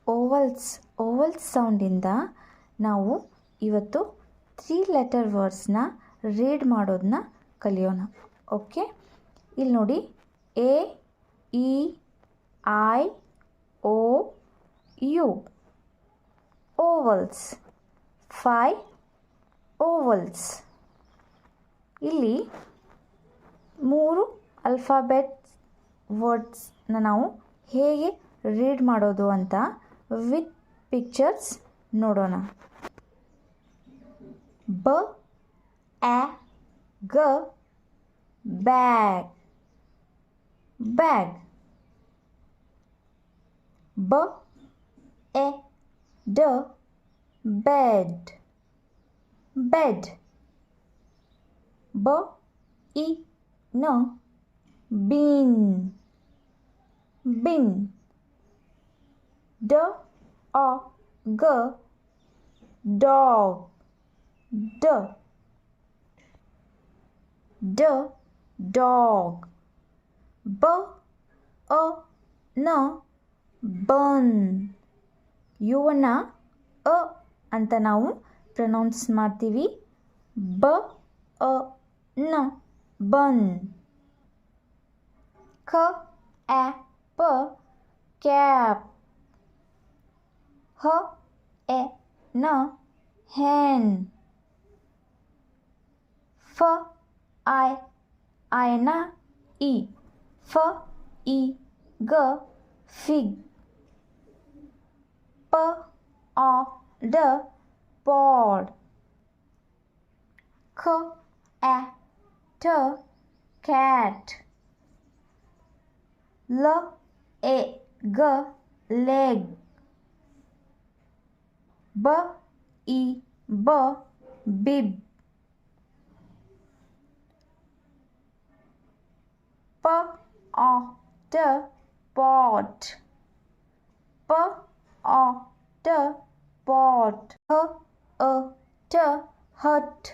ಓವಲ್ಸ್ ಸೌಂಡಿಂದ ನಾವು ಇವತ್ತು 3 letter ವರ್ಡ್ಸ್ನ read ಮಾಡೋದನ್ನ ಕಲಿಯೋಣ. ಓಕೆ, ಇಲ್ಲಿ ನೋಡಿ, A E I O U, vowels, 5 vowels. ಇಲ್ಲಿ 3 ಅಲ್ಫಾಬೆಟ್ ವರ್ಡ್ಸ್ನ ನಾವು ಹೇಗೆ ರೀಡ್ ಮಾಡೋದು ಅಂತ ವಿತ್ ಪಿಕ್ಚರ್ಸ್ ನೋಡೋಣ. ಬ ಎ ಗ ಬ್ಯಾಗ್, ಬ್ಯಾಗ್. ಬ ಎ ಡ ಬೆಡ್, ಬೆಡ್. ಬ ಇ ನ ಬಿನ್, ಬಿನ್. ಡ ಅ ಗ ಡಾಗ್, ಡ, ಡ ಡಾಗ್. ಬ ಅ ನ ಬನ್, ಯುವನ್ನ ಅ ಅಂತ ನಾವು ಪ್ರೊನೌನ್ಸ್ ಮಾಡ್ತೀವಿ. ಬ ಅ ನ ಬನ್. ಕ ಎ ಪ ಕ್ಯಾಪ್, ಹ ಎ ನ hen. ಫ ಐ ನ ಇ, ಫ ಇ ಗ ಫಿಗ್. ಪ ಆ ಡ ಪಾಡ್. ಕ ಎ ಟ ಕ್ಯಾಟ್. ಲ ಎ ಗ ಲೆಗ್. ಬ ಇ ಬ ಬಿಬ್. ಪ ಆ ಟ ಪಾಟ್, ಪ ಆ ಟ ಪಾಟ್. ಹ ಅ ಟ ಹಟ್,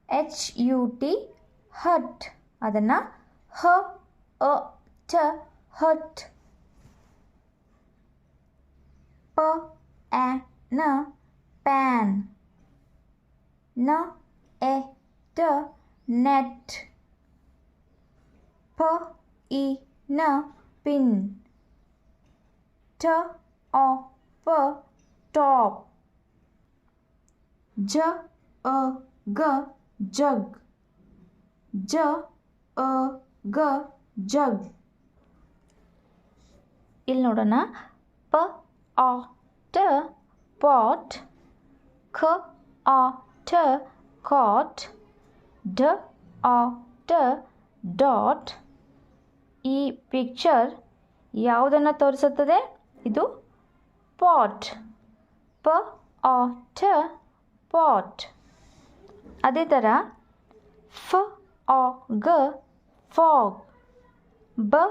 ಎಚ್ ಯು ಟಿ ಹಟ್. ಅದನ್ನು ಹ ಅ ಟ ಹಟ್. ಪ ಎ ನ ಪ್ಯಾನ್, ನ ಎ ಟ ನೆಟ್. ಪ ಇ ನ ಪಿನ್. ಟ ಅ ಪ ಟಾಪ್. ಜ ಅ ಗ ಜಗ್, ಜ ಅ ಗ ಜಗ್. ಇಲ್ಲಿ ನೋಡೋಣ. ಪ ಆ ಟ ಪಾಟ್, ಖ ಆ ಟ ಕಾಟ್, ಡ ಆ ಟ ಡಾಟ್. ಈ ಪಿಕ್ಚರ್ ಯಾವುದನ್ನು ತೋರಿಸುತ್ತದೆ? ಇದು ಪಾಟ್, ಪ ಆ ಟ ಪಾಟ್. ಅದೇ ಥರ ಫ ಆ ಗ ಫಾಗ್, ಬ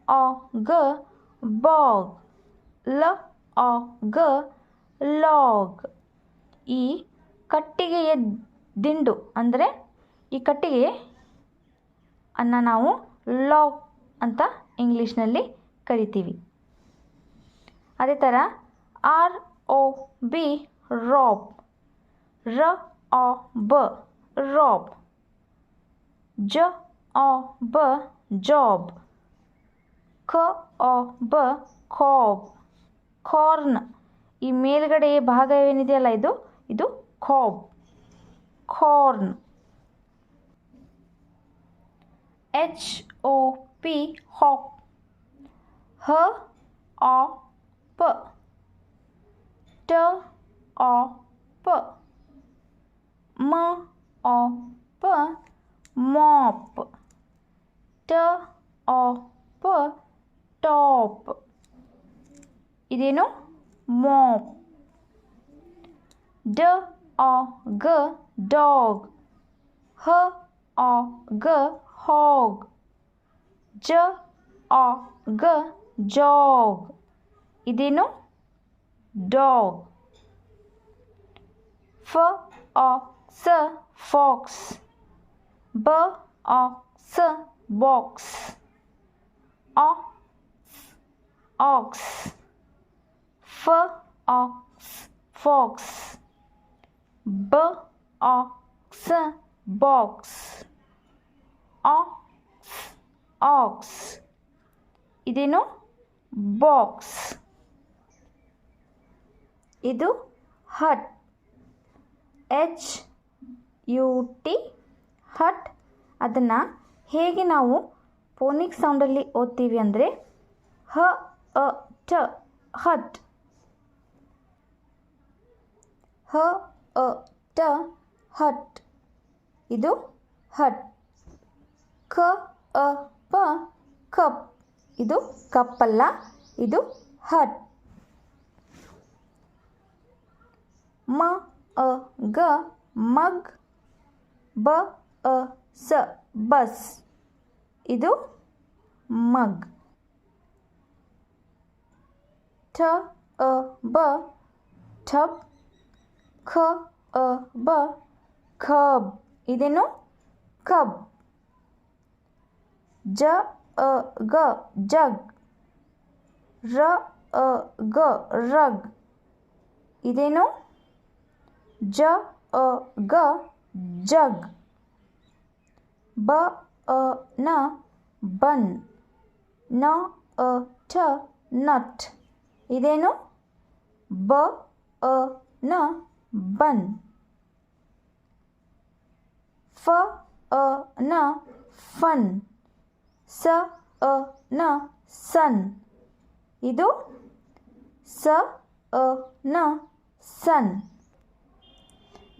ಆ ಗ ಬಾಗ್, ಲ ಆ ಗ ಲಾಗ್. ಈ ಕಟ್ಟಿಗೆಯ ದಿಂಡು ಅಂದರೆ ಈ ಕಟ್ಟಿಗೆ ಅನ್ನು ನಾವು ಲಾಗ್ ಅಂತ ಇಂಗ್ಲೀಷ್ನಲ್ಲಿ ಕರಿತೀವಿ. ಅದೇ ಥರ ಆರ್ ಒ ಬಿ ರಾಬ್, ರ ಆ ಬ ರಾಬ್, ಜ ಆ ಬ ಜಾಬ್, ಕ ಆ ಬ ಖಾಬ್, ಕಾರ್ನ್. ಈ ಮೇಲ್ಗಡೆ ಭಾಗ ಏನಿದೆಯಲ್ಲ ಇದು ಖಾಬ್, ಕಾರ್ನ್. ಎಚ್ ಒ ಪಿ ಹಾಪ್, ಹ ಆ ಪ, ಟ ಆ ಪ, ಮ ಆ ಪ ಮಾಪ್, ಟ ಆ ಪ ಟಾಪ್. ಇದೇನು? ಮಾಪ್. ಡ ಆ ಗ ಡಾಗ್, ಹ ಆ ಗ ಹಾಗ್, ಜ ಆ ಗ ಜಾಗ್. ಇದೇನು? ಡಾಗ್. ಫ ಆ ಸ ಫಾಕ್ಸ್, ಬ ಆ ಸ ಬಾಕ್ಸ್, ಆ ox, ox, fox. B ox, box. Ox, ox. ಇದೇನು ಬಾಕ್ಸ್. ಇದು ಹಟ್. HUT ಹಟ್. ಅದನ್ನು ಹೇಗೆ ನಾವು ಫೋನಿಕ್ ಸೌಂಡಲ್ಲಿ ಓದ್ತೀವಿ ಅಂದರೆ ಟ ಹಟ್. ಟ ಹಟ್. ಇದು ಹಟ್. ಪ ಕಪ್. ಇದು ಕಪ್ಪಲ್ಲ, ಇದು ಹಟ್. ಗ ಮಗ್. ಸ ಬಸ್. ಇದು ಮಗ್. ಬ ಟಬ್. ಬ ಕಬ್. ಇದೇನು ಕಬ್. ಗ ಜಗ್. ಗ ರಗ್. ಇದೇನು ಗ ಜಗ್. ನ ಬನ್. ಟ ನಟ್. ಇದೇನು ನ ಬನ್. ನ ಫನ್. ನ ಸನ್. ಇದು ನ ಸನ್.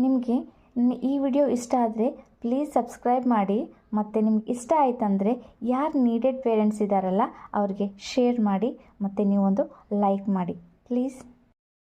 ನಿಮಗೆ ಈ ವಿಡಿಯೋ ಇಷ್ಟ ಆದರೆ ಪ್ಲೀಸ್ ಸಬ್ಸ್ಕ್ರೈಬ್ ಮಾಡಿ. ಮತ್ತು ನಿಮ್ಗೆ ಇಷ್ಟ ಆಯ್ತಂದರೆ ಯಾರು ನೀಡೆಡ್ ಪೇರೆಂಟ್ಸ್ ಇದ್ದಾರಲ್ಲ ಅವ್ರಿಗೆ ಶೇರ್ ಮಾಡಿ ಮತ್ತು ನೀವೊಂದು ಲೈಕ್ ಮಾಡಿ ಪ್ಲೀಸ್.